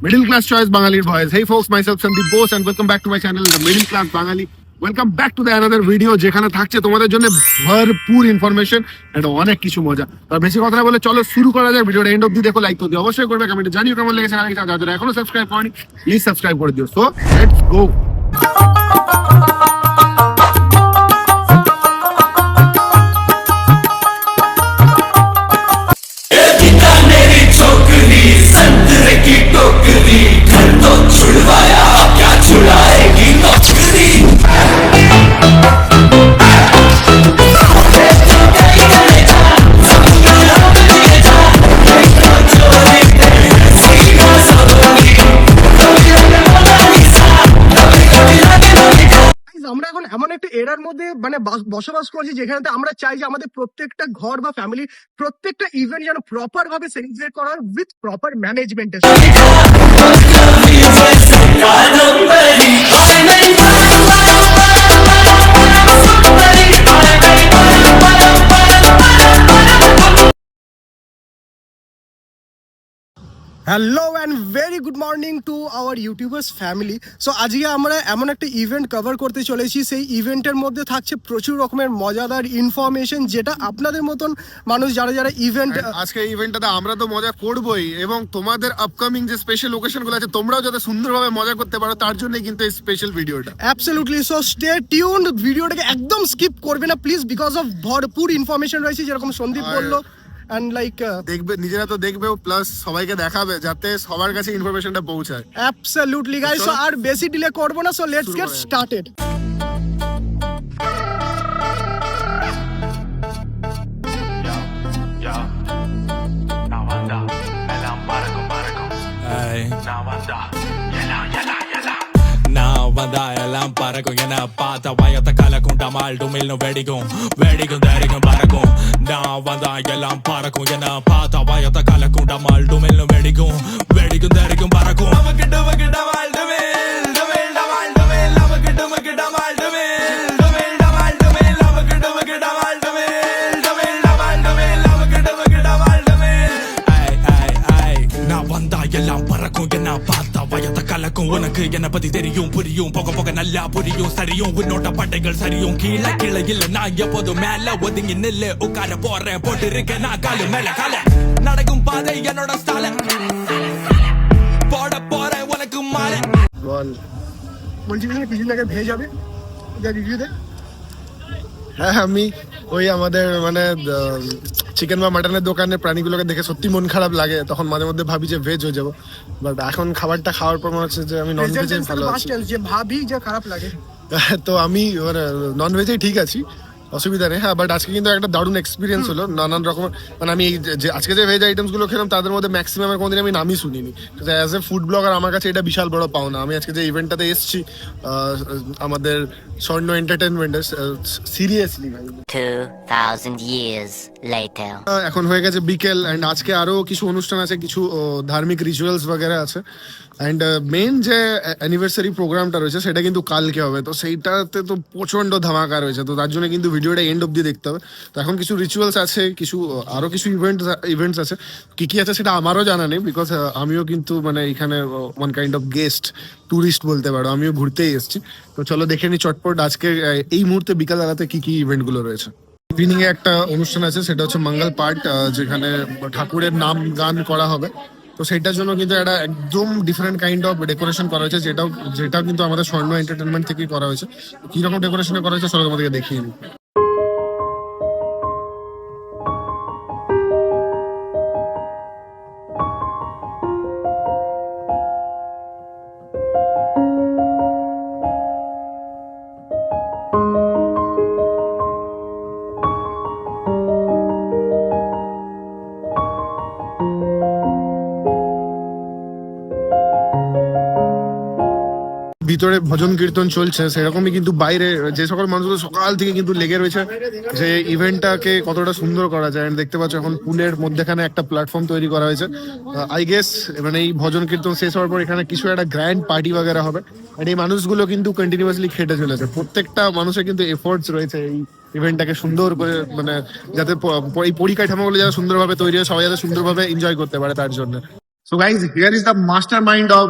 Middle class choice Bangali boys. Hey folks, myself Sandeep Bose and welcome back to my channel, The Middle Class Bangali. Welcome back to the another video, যেখানে থাকছে তোমাদের জন্য ভরপুর information and অনেক কিছু মজা। আর বেশি কথা বলে চলো শুরু করা যাক। ভিডিওটা এন্ড অবধি দেখো, লাইক করে দিও, অবশ্যই করবে, কমেন্টে জানিও কেমন লেগেছে। যারা এখনো সাবস্ক্রাইব করনি প্লিজ সাবস্ক্রাইব করে দিও। So let's go. আমরা এখন এমন একটা এরার মধ্যে বসবাস করছি যেখানে আমরা চাই যে আমাদের প্রত্যেকটা ঘর বা ফ্যামিলি প্রত্যেকটা ইভেন্ট যেন প্রপার ভাবে সেলিব্রেট করা হয় উইথ প্রপার ম্যানেজমেন্টের সাথে। Hello and very good morning to our YouTubers family. So আজকে আমরা এমন একটা ইভেন্ট কভার করতে চলেছি, সেই ইভেন্টের মধ্যে থাকছে প্রচুর রকমের মজাদার ইনফরমেশন, যেটা আপনাদের মতন মানুষ যারা যারা ইভেন্ট আজকে ইভেন্টটাতে আমরা তো মজা করবোই, এবং তোমাদের আপকামিং যে স্পেশাল লোকেশনগুলো আছে তোমরাও যাতে সুন্দরভাবে মজা করতে পারো তার জন্যই কিন্তু এই স্পেশাল ভিডিওটা। অ্যাবসলিউটলি। সো স্টে টিউনড, ভিডিওটাকে একদম স্কিপ করবে না প্লিজ, বিকজ অফ ভরপুর ইনফরমেশন রয়েছে, যেরকম সন্দীপ বললো। And like দেখবে, নিজেরা তো দেখবেও, প্লাস সবাইকে দেখাবে যাতে সবার কাছে ইনফরমেশনটা পৌঁছায়। absolutely guys, so আর বেশি ডিলে করব না, so let's get started. எல்லாம் பறக்கும் என பார்த்த வயத்த கலக்கும் டமால் டுமில்னு வெடிக்கும் வெடிக்கும் தரிக்கும் பறக்கும் நான் வந்தா எல்லாம் பறக்கும் என பார்த்த வயத்த கலக்கும் டமால் டுமில்னு வெடிக்கும் வெடிக்கும் தரிக்கும் பறக்கும் நமக்கு டுமக்கு டமால் டுமில் டுமில் டமால் டுமில் நமக்கு டுமக்கு டமால் டுமில் டுமில் டமால் டுமில் நமக்கு டுமக்கு டமால் டுமில் டுமில் டமால் டுமில் நமக்கு டுமக்கு டமால் டுமில் ஐ ஐ ஐ நான் வந்தா எல்லாம் பறக்கும் என பார்த்த வயத்த கலக்கும் உனக்கு என்ன பத்தி தெரியும் புரியும் போக போக நல்லா புரியும் சரியும் உன்னோட பட்டைகள் சரியும் கீழே கீழே இல்ல நான் எப்போதும் மேல ஒதுங்கி நில்லு உட்கார போறேன் போட்டு இருக்கேன் நான் காலு மேல கால நடக்கும் பாதை என்னோட ஸ்டால போட போறேன் உனக்கு மாலை বলছি কিছু জায়গায় ভেজ যাবে যা রিভিউ দে। হ্যাঁ, আমি ওই আমাদের মানে চিকেন বা মাটনের দোকানের প্রাণীগুলোকে দেখে সত্যি মন খারাপ লাগে, তখন মাঝে মধ্যে ভাবি যে ভেজ হয়ে যাবো, বাট এখন খাবারটা খাওয়ার পর মনে হচ্ছে যে আমি নন ভেজে ভালো আছি। যে ভাবি যে খারাপ লাগে, তো আমি মানে নন ভেজেই ঠিক আছি, অসুবিধা নেই। হ্যাঁ, বাট আজকে কিন্তু একটা দারুণ এক্সপিরিয়েন্স হলো। নানান রকমের মানে আমি যে আজকে যে ভেজ আইটেমস গুলো খেলাম তাদের মধ্যে ম্যাক্সিমামের কোনোদিন আমি নামই শুনিনি। অ্যাজ এ ফুড ব্লগার আমার কাছে এটা বিশাল বড় পাওনা। আমি আজকে যে ইভেন্টটাতে এসেছি আমাদের স্বর্ণ এন্টারটেনমেন্টের, সিরিয়াসলি ভাই 2000 years later এখন হয়ে গেছে বিকেল, অ্যান্ড আজকে আরো কিছু অনুষ্ঠান আছে, কিছু ধার্মিক রিচুয়ালস বগেরা আছে, অ্যান্ড মেন যে অ্যানিভার্সারি প্রোগ্রামটা রয়েছে সেটা কিন্তু কালকে হবে। তো সেইটাতে তো প্রচন্ড ধামাকা রয়েছে, তো তার জন্য কিন্তু ভিডিওটা এন্ড অব্দি দেখতে হবে। তো এখন কিছু রিচুয়ালস আছে, কিছু আরো কিছু ইভেন্টস আছে, কি কি আছে সেটা আমারও জানা নেই, বিকজ আমিও কিন্তু মানে এখানে one kind of guest tourist বলতে পারো, আমিও ঘুরতেই এসেছি। তো চলো দেখে নি চটপট আজকে এই মুহূর্তে বিকাল বেলাতে কি কি ইভেন্ট গুলো রয়েছে। ইভিনিং এ একটা অনুষ্ঠান আছে, সেটা হচ্ছে মঙ্গল পাঠ, যেখানে ঠাকুরের নাম গান করা হবে। তো সেটার জন্য কিন্তু একটা একদম ডিফারেন্ট কাইন্ড অফ ডেকোরেশন করা হয়েছে, যেটাও কিন্তু আমাদের স্বর্ণ এন্টারটেনমেন্ট থেকেই করা হয়েছে। কিরকম ডেকোরেশন করা হয়েছে চলো তোমাদেরকে দেখিয়ে দিই। ভিতরে ভজন কীর্তন চলছে, সেরকমই কিন্তু বাইরে যে সকল মানুষগুলো সকাল থেকে কিন্তু লেগে রয়েছে যে ইভেন্টটাকে কতটা সুন্দর করা যায়। দেখতে পাচ্ছ এখন পুলের মধ্যেখানে একটা প্ল্যাটফর্ম তৈরি করা হয়েছে। আই গেস মানে এই ভজন কীর্তন শেষ হওয়ার পর এখানে কিছু একটা গ্র্যান্ড পার্টি বাগেরা হবে। আর এই মানুষগুলো কিন্তু কন্টিনিউয়াসলি খেটে চলেছে, প্রত্যেকটা মানুষের কিন্তু এফোর্টস রয়েছে এই ইভেন্টটাকে সুন্দর করে, মানে যাতে এই পরিকাঠামোগুলো যাতে সুন্দরভাবে তৈরি হয়, সবাই যাতে সুন্দরভাবে এনজয় করতে পারে তার জন্য। So guys here is the master mind of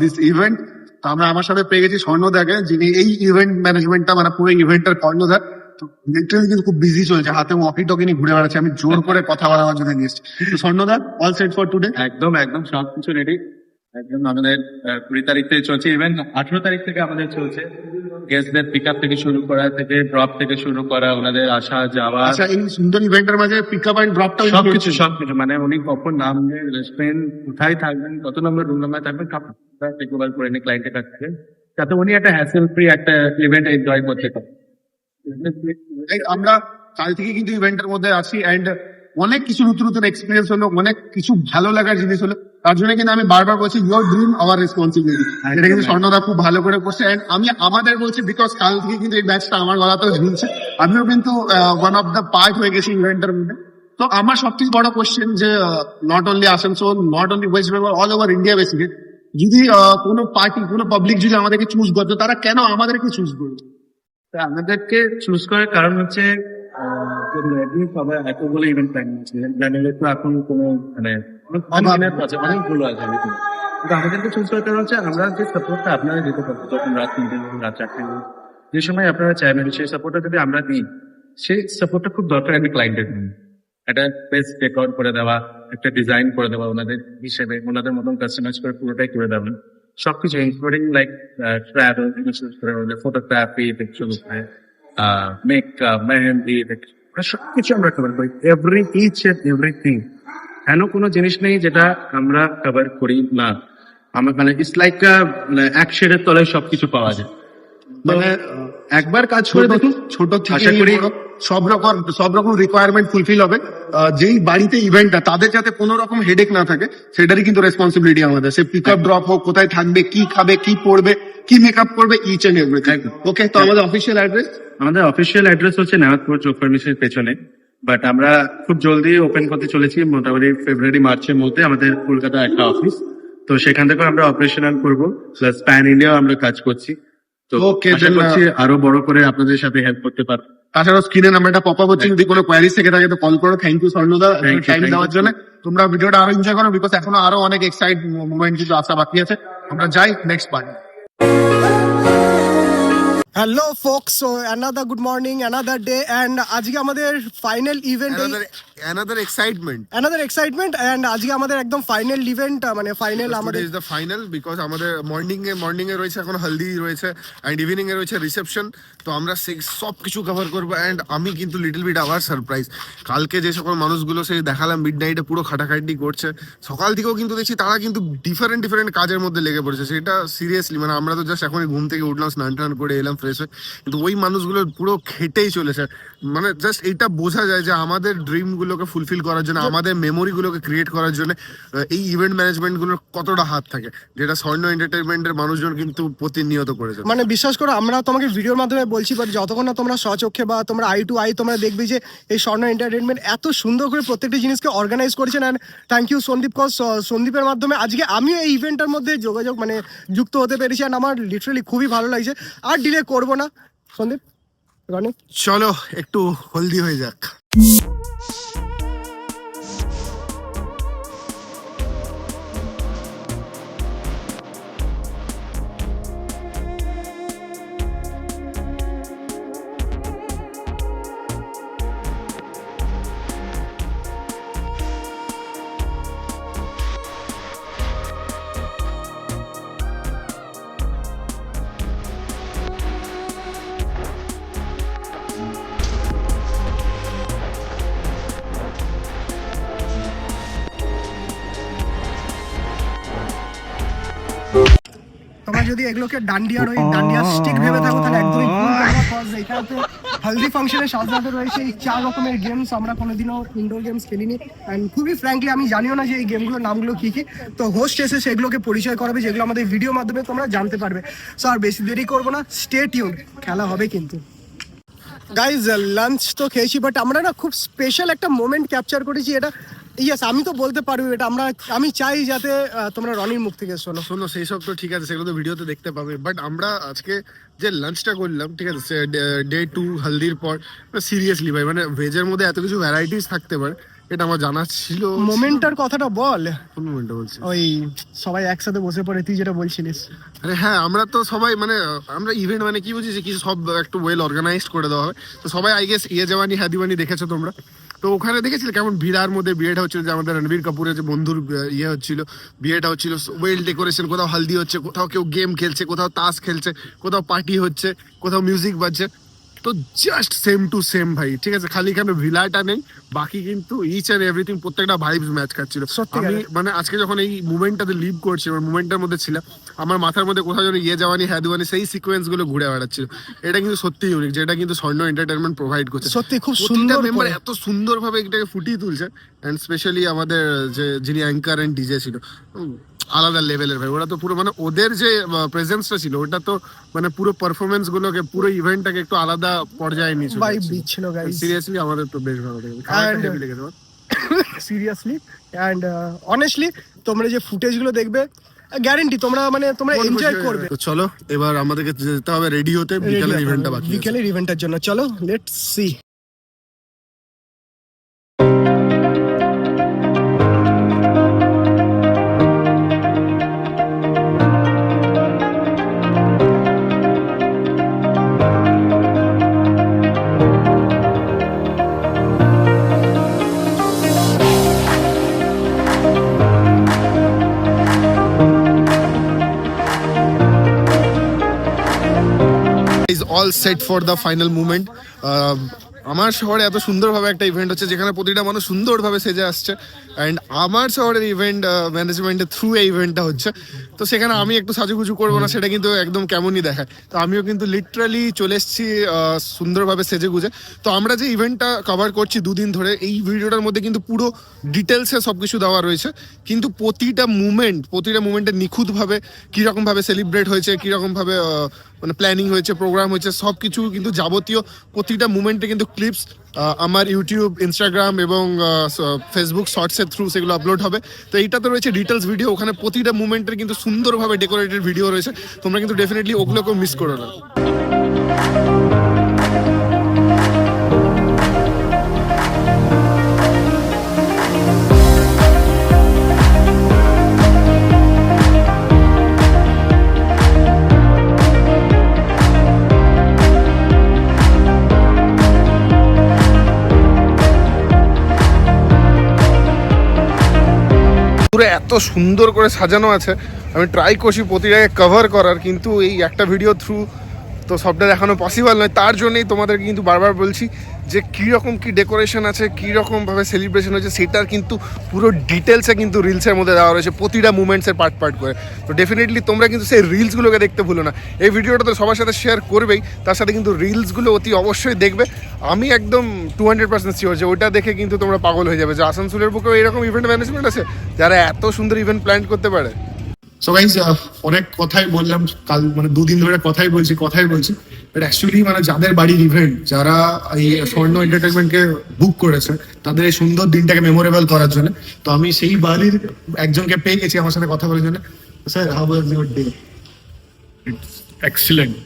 this event. আমরা আমার সাথে পেয়ে গেছি স্বর্ণদাকে, যিনি এই ইভেন্ট ম্যানেজমেন্টটা মানে পুরো ইভেন্টের কর্ণধার। লিটারালি কিন্তু খুব বিজি চলছে, হাতে ওয়াকি টকি নিয়ে ঘুরে বেড়াচ্ছে, আমি জোর করে কথা বলার জন্য নিয়ে এসেছি। তো স্বর্ণদা, অল সেট ফর টুডে? একদম একদম সবকিছু রেডি। একদম আমাদের 20 তারিখ থেকে চলছে ইভেন্ট, 18 তারিখ থেকে আমাদের চলছে। গেস্টদের পিক আপ থেকে শুরু করা, থেকে ড্রপ থেকে শুরু করা, ওনাদের আসা যাওয়া, আচ্ছা, এই সুন্দর ইভেন্টের মাঝে পিক আপ এন্ড ড্রপটা সবকিছু সবকিছু মানে উনি কখন নামবেন, রেস্টুরেন্ট কোথায় থাকবেন, কত নম্বর রুম নাম্বার থাকবেন, সব টেকওভার করে নিই ক্লায়েন্টের কাছ থেকে, যাতে উনি একটা হ্যাসেল ফ্রি একটা ইভেন্ট এনজয় করতে পারেন। আমরা কাল থেকে কিন্তু ইভেন্টের মধ্যে আছি, এন্ড অনেক কিছু নতুন নতুন এক্সপিরিয়েন্স হলো, অনেক কিছু ভালো লাগার জিনিস হলো। তার জন্য কিন্তু আমি বারবার বলছি ইউর ড্রিম আওয়ার রেসপন্সিবিলিটি। এটা কিন্তু স্বর্ণদা খুব ভালো করে করছে, এন্ড আমি আমাদের বলছি বিকজ কাল থেকে কিন্তু এই ব্যাচটা আমার গলাতেও ঝুলছে। আমিও কিন্তু ওয়ান অফ দ্য পার্ট হয়ে গেছি ইভেন্টের মধ্যে। তো আমার সবথেকে বড় কোশ্চেন যে not only Asansol, not only west Bengal, all over India বেসিকে যদি কোনো পার্টি, কোনো পাবলিক যদি আমাদেরকে চুজ করতো, তারা কেন আমাদেরকে চুজ করতো? তা আমাদেরকে চুজ করার কারণ হচ্ছে সবাই এতগুলো ইভেন্ট প্ল্যান করছিলেন, জানিলে তো এখন কোনো মানে অনেকগুলো আছে, কিন্তু আমাদেরকে চুজ করার কারণ হচ্ছে আমরা যে সাপোর্টটা আপনারা দিতে পারবো, যখন রাত 3টে রাত 4টে যে সময় আপনারা চাইবেন, সেই সাপোর্টটা যদি আমরা দিই, সেই সাপোর্টটা খুব দরকার একটা ক্লায়েন্টের জন্য। একটা বেস্ট ডেকোর করে দেওয়া, একটা ডিজাইন করে দেওয়া ওনাদের হিসেবে, ওনাদের মতন কাস্টমাইজ করে পুরোটাই করে দেবেন, সবকিছু ইনক্লুডিং লাইক ট্রাভেল, ফটোগ্রাফি থেকে শুরু করে মেকআপ, মেহেন্দি, সবকিছু আমরা কভার করি, ইচ এন্ড এভরিথিং। কেন কোনো জিনিস নেই যেটা আমরা কভার করি না। আমার মানে ইটস লাইক এক শেডের তলায় সবকিছু পাওয়া যায়। মানে একবার কাজ করে দেখুন, ছোট থেকে আশা করি বড় সব রকম রিকোয়ারমেন্ট ফুলফিল হবে। যেই বাড়িতে ইভেন্টটা, তাদের যাতে কোনো রকম হেডেক না থাকে, সেটারই কিন্তু রেসপন্সিবিলিটি আমাদের। সে পিক আপ ড্রপ হোক, কোথায় থাকবে, কি খাবে, কি পড়বে, কি মেকআপ করবে, ইচ এন্ড এভরিথিং। ওকে, তো আমাদের অফিসিয়াল অ্যাড্রেস? আমাদের অফিসিয়াল অ্যাড্রেস হচ্ছে নেওয়াজপুর চোখ ফার্মেসির পেছনে, বাট আমরা খুব জলদি ওপেন করতে চলেছি, মোটামুটি ফেব্রুয়ারি মার্চের মধ্যে আমাদের কলকাতা একটা অফিস, তো সেখান থেকে আমরা অপারেশনাল করবো, প্লাস প্যান ইন্ডিয়া আমরা কাজ করছি। তো Okay, আশা then, করছি আরো বড় করে আপনাদের সাথে হেল্প করতে পারবো। তাছাড়া স্ক্রিনে নাম্বারটা পপ আপ হচ্ছে, যদি কোনো কোয়ারিজ থেকে থাকে তো কল করো। থ্যাংক ইউ স্বর্ণদা Thank you, টাইম thank দেওয়ার you. জন্য। তোমরা ভিডিওটা আরো এনজয় করো, বিকজ এখনো আরো অনেক এক্সাইট মোমেন্ট কিন্তু আসা বাকি আছে। আমরা যাই next part. Hello folks, so another good morning, another day, and আজকে আমাদের final event, another excitement, another excitement, and আজকে আমাদের একদম ফাইনাল ইভেন্ট, মানে ফাইনাল আমাদের ইজ দ্য ফাইনাল, বিকজ আমাদের মর্নিং এ রয়েছে এখন হলদি রয়েছে, এন্ড ইভিনিং এ রয়েছে রিসেপশন। তো আমরা সব কিছু কভার করবো, এন্ড আমি কিন্তু লিটল বিট আবার সারপ্রাইজ। কালকে যে সকল মানুষগুলো সেই দেখালাম মিড নাইটে পুরো খাটাখাটি করছে, সকাল থেকেও কিন্তু দেখছি তারা কিন্তু ডিফারেন্ট কাজের মধ্যে লেগে পড়েছে। সেটা সিরিয়াসলি মানে আমরা তো জাস্ট এখনই ঘুম থেকে উঠলাম, স্নান টান করে এলাম ফ্রেশ হয়ে, কিন্তু ওই মানুষগুলো পুরো খেটেই চলেছে। মানে জাস্ট এটা বোঝা যায় যে আমাদের ড্রিম গুলোকে ফুলফিল করার জন্য, আমাদের মেমোরি গুলোকে ক্রিয়েট করার জন্য এই ইভেন্ট ম্যানেজমেন্ট গুলোর কতটা হাত থাকে, যেটা স্বর্ণ এন্টারটেইনমেন্টের মানুষজন কিন্তু প্রতিনিয়ত করেছে। মানে বিশ্বাস করো, আমরা তোমাকে ভিডিওর মাধ্যমে বলছি, বাট যতক্ষণ না তোমরা স্বচক্ষে বা তোমরা আই টু আই তোমরা দেখবে যে এই স্বর্ণ এন্টারটেনমেন্ট এত সুন্দর করে প্রত্যেকটা জিনিসকে অর্গানাইজ করেছেন। And thank you Sandeep, cause সন্দীপের মাধ্যমে আজকে আমিও এই ইভেন্টের মধ্যে যোগাযোগ মানে যুক্ত হতে পেরেছি, অ্যান্ড আমার লিটারালি খুবই ভালো লাগছে। আর ডিলে করবো না, সন্দীপ রনি চলো একটু হলদি হয়ে যাক। তোমরা যদি এগুলোকে ডান্ডিয়ার ওই ডান্ডিয়া স্টিক ভেবে থাকো, তাহলে একদমই ভুল করবা, কজ এখানে হলদি ফাংশনে সাজাতে রয়েছে এই 4 রকমের গেমস। আমরা কোনোদিনও ইনডোর গেমস খেলিনি, অ্যান্ড খুবই ফ্র্যাঙ্কলি আমি জানিও না যে এই গেমগুলোর নামগুলো কি কি। তো হোস্ট এসে সেগুলোকে পরিচয় করাবে, যেগুলো আমাদের ভিডিও মাধ্যমে তোমরা জানতে পারবে। সো আর বেশি দেরি করবো না, স্টে টিউন, খেলা হবে কিন্তু। গাইজ লাঞ্চ তো খেয়েছি, বাট আমরা না খুব স্পেশাল একটা মোমেন্ট ক্যাপচার করেছি। এটা ইয়েস, আমি তো বলতে পারবো এটা আমি চাই যাতে তোমরা রনির মুখ থেকে শোনো। সেই সব তো ঠিক আছে, সেগুলো তো ভিডিওতে দেখতে পাবে, বাট আমরা আজকে যে লাঞ্চটা করলাম, ঠিক আছে, ডে 2 হলদির পর, সিরিয়াসলি ভাই মানে ভেজের মধ্যে এত কিছু ভ্যারাইটিস থাকতে পারে, এটা আমার জানা ছিল। মোমেন্টটার কথাটা বল। কোন মোমেন্টটা বলছি? ওই সবাই একসাথে বসে পড়ে তুই যেটা বলছিলিস। আরে হ্যাঁ, আমরা তো সবাই মানে আমরা ইভেন্ট মানে কি বুঝি যে কিছু সব একটু ওয়েল অর্গানাইজড করে দেওয়া হবে। তো সবাই আই গেস ইয়ে জাওয়ানি হ্যায় দিওয়ানি দেখেছো তোমরা, তো ওখানে দেখেছিলে কেমন ভিড়ার মধ্যে বিয়েটা হচ্ছিল, যে আমাদের রণবীর কাপুরের যে বন্ধুর ইয়ে হচ্ছিল, বিয়েটা হচ্ছিল, ওয়েল ডেকোরেশন, কোথাও হালদি হচ্ছে, কোথাও কেউ গেম খেলছে, কোথাও তাস খেলছে, কোথাও পার্টি হচ্ছে, কোথাও মিউজিক বাজছে। তো জাস্ট সেম টু সেম ভাই, ঠিক আছে, খালি এখানে ভিলাটা নেই, বাকি কিন্তু ইচ এন্ড এভরিথিং প্রত্যেকটা ভাইবস ম্যাচ খাচ্ছিল। আমি মানে আজকে যখন এই মুভমেন্টটাতে লিভ করছি, আমার মুভমেন্টের মধ্যে ছিলাম, আমার মাথার মধ্যে কোথাও যেন ইয়ে জাওয়ানি হ্যায় দিওয়ানি সেই সিকোয়েন্স গুলো ঘুরে বেড়াচ্ছিল। এটা কিন্তু সত্যি ইউনিক, যেটা কিন্তু স্বর্ণ এন্টারটেইনমেন্ট প্রোভাইড করছে। সত্যি খুব প্রতিটা সুন্দর মেম্বার করে। এত সুন্দরভাবে এটাকে ফুটিয়ে তুলছে, এন্ড স্পেশালি আমাদের যে যিনি অ্যাঙ্কার এন্ড ডিজে ছিল, আলাদা লেভেলের ভাই। ওরা তো পুরো মানে ওদের যে প্রেজেন্সটা ছিল, ওটা তো মানে পুরো পারফরমেন্স গুলোকে, পুরো ইভেন্টটাকে একটু আলাদা পর্যায়ে নিয়ে চলে ভাইব দিচ্ছিল গাইস। সিরিয়াসলি আমাদের তো বেশ ভালো লেগেছে, And- খাবারটা হেভি লেগেছে আমার। সিরিয়াসলি অ্যান্ড অনেস্টলি তোমরা যে ফুটেজগুলো দেখবে গ্যারান্টি তোমরা এনজয় করবে। তো চলো এবার আমাদেরকে যেতে হবে রেডি হতে, বিকালের ইভেন্টটা বাকি আছে। বিকেলের ইভেন্টের জন্য চলো let's see. is all set for the final moment. আমার শহরে এত সুন্দরভাবে একটা ইভেন্ট হচ্ছে যেখানে প্রতিটা মানুষ সুন্দরভাবে সেজে আসছে, অ্যান্ড আমার শহরের ইভেন্ট ম্যানেজমেন্টের থ্রু এই ইভেন্টটা হচ্ছে। তো সেখানে আমি একটু সাজুগুজু করবো না, সেটা কিন্তু একদম কেমনই দেখায়। তো আমিও কিন্তু লিটারালি চলে এসেছি সুন্দরভাবে সেজে গুজে। তো আমরা যে ইভেন্টটা কভার করছি দুদিন ধরে, এই ভিডিওটার মধ্যে কিন্তু পুরো ডিটেলসে সব কিছু দেওয়া রয়েছে, কিন্তু প্রতিটা মুমেন্টে নিখুঁতভাবে কীরকমভাবে সেলিব্রেট হয়েছে, কীরকমভাবে মানে প্ল্যানিং হয়েছে, প্রোগ্রাম হয়েছে, সব কিছু কিন্তু যাবতীয় প্রতিটা মুমেন্টে কিন্তু ক্লিপস আমার ইউটিউব, ইনস্টাগ্রাম এবং ফেসবুক শর্টসের থ্রু সেগুলো আপলোড হবে। তো এইটাতে রয়েছে ডিটেলস ভিডিও, ওখানে প্রতিটা মুমেন্টের কিন্তু সুন্দরভাবে ডেকোরেটেড ভিডিও রয়েছে, তোমরা কিন্তু ডেফিনেটলি ওগুলোকেও মিস করো না। পুরো এত সুন্দর করে সাজানো আছে, আমি ট্রাই করছি প্রতিটাকে কভার করার, কিন্তু এই একটা ভিডিও থ্রু তো সবটা দেখানো পসিবল নয়। তার জন্যই তোমাদেরকে কিন্তু বারবার বলছি যে কীরকম কী ডেকোরেশন আছে, কীরকমভাবে সেলিব্রেশন হয়েছে, সেটার কিন্তু পুরো ডিটেলসে কিন্তু রিলসের মধ্যে দেওয়া রয়েছে, প্রতিটা মুমেন্টসের পার্ট করে। তো ডেফিনেটলি তোমরা কিন্তু সেই রিলসগুলোকে দেখতে ভুলো না। এই ভিডিওটা তো সবার সাথে শেয়ার করবেই, তার সাথে কিন্তু রিলসগুলো অতি অবশ্যই দেখবে। আমি একদম 200% শিওর যে ওটা দেখে কিন্তু তোমরা পাগল হয়ে যাবে যে আসানসোলের বুকেও এরকম ইভেন্ট ম্যানেজমেন্ট আছে যারা এত সুন্দর ইভেন্ট প্ল্যান করতে পারে। সো গাইস, অনেক কথাই বললাম কাল, মানে দুদিন ধরে কথাই বলছি, বাট অ্যাকচুয়ালি মানে যাদের বাড়ির ইভেন্ট, যারা এই স্বর্ণ এন্টারটেনমেন্টকে বুক করেছে, তাদের এই সুন্দর দিনটাকে মেমোরেবল করার জন্য, তো আমি সেই বাড়ির একজনকে পেয়ে গেছি আমার সাথে কথা বলার জন্য। Sir, how was your day? It's excellent.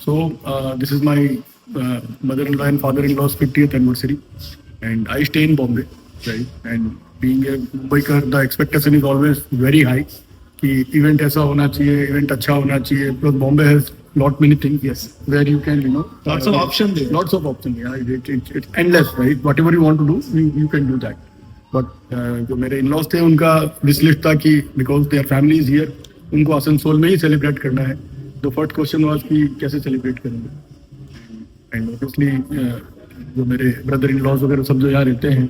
So this is my mother-in-law and father-in-law's 50th anniversary, and I stay in Bombay, right? And being a Mumbaiker, the expectation is always very high. कि event ऐसा होना चाहिए, event अच्छा होना चाहिए. Because Bombay has lot many things, yes, where you can, Lots of options there. lots of options. Yeah, it's endless, right? Whatever you want to do, you can do that. But जो मेरे in-laws थे, उनका wish list था कि because their family is here, उनको आसनसोल में ही celebrate करना है. The first question was कि कैसे सेलिब्रेट करेंगे. And obviously जो मेरे brother-in-laws वगैरह सब जो यहाँ रहते हैं,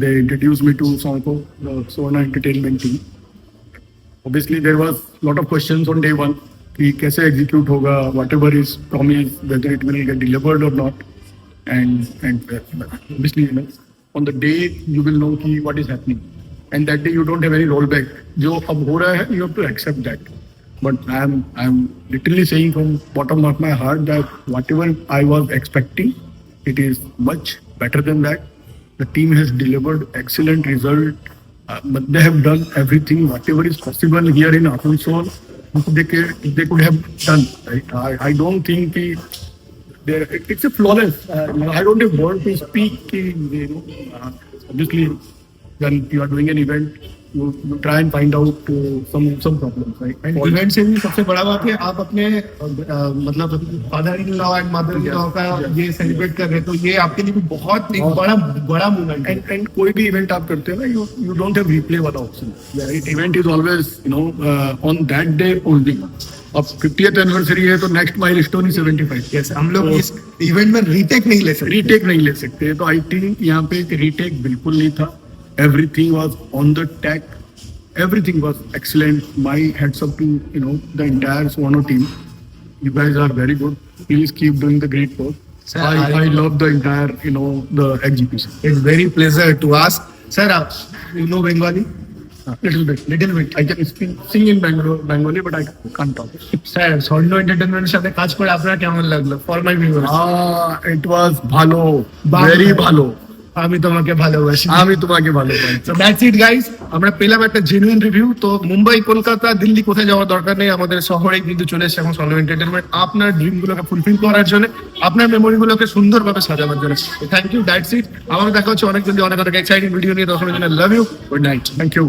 they introduced me to Sonko, the Sona Entertainment team. Obviously there was lot of questions on day one कि कैसे execute होगा, whatever is promised, whether it will get delivered or not. And obviously on the day you will know कि what is happening. And that day you don't have any rollback. जो अब हो रहा है, you have to accept that. But I'm literally saying from bottom of my heart that whatever I was expecting, it is much better than that. The team has delivered excellent result. But they have done everything, whatever is possible here in Asansol, they could have done. Right? I don't think it's a flawless. I don't have word to speak. obviously when you are doing an event, you try and find out some problems, right? And event से भी सबसे बड़ा बात है आप अपने मतलब father in law and mother in law का ये सेलिब्रेट कर रहे हैं, तो ये आपके लिए भी बहुत एक बड़ा मूवमेंट है. And कोई भी इवेंट आप करते हो ना, you don't have replay वाला option. Right? Event is always, on that day only. अब 50th एनिवर्सरी है तो नेक्स्ट माइलस्टोन ही 75. यस, हम लोग इस इवेंट में रीटेक नहीं ले सकते. रीटेक नहीं ले सकते, तो आई थिंक यहाँ पे रीटेक बिल्कुल नहीं था. Everything was on the track, everything was excellent. My heads up to the entire Sono team. You guys are very good. Please keep doing the great work. Sir, I love the entire the exhibition. It's very pleasure to ask. Sir आप you know Bengali? Little bit. I can sing in Bengali, but I can't talk. Sir স্বর্ণ এন্টারটেইনমেন্টের সাথে কাজ করে আপনার কেমন লাগলো? For my viewers, It was ভালো, ভালো। very ভালো. আমি তোমাকে ভালোবাসি. আমি তোমাকে ভালোবাসি. So that's it guys, আমরা পেলাম একটা জেনুইন রিভিউ. তো মুম্বাই, কলকাতা, দিল্লি কোথায় যাওয়ার দরকার নেই, আমাদের শহরে কিন্তু চলে এসেছে এখন সলো এন্টারটেইনমেন্ট আপনার ড্রিম গুলোকে ফুলফিল করার জন্য, আপনার মেমোরি গুলোকে সুন্দরভাবে সাজানোর জন্য. Thank you, that's it. আবার দেখা হচ্ছে অনেক জলদি অনেক এক্সাইটিং ভিডিও নিয়ে. তখন জন্য love you, good night. Thank you.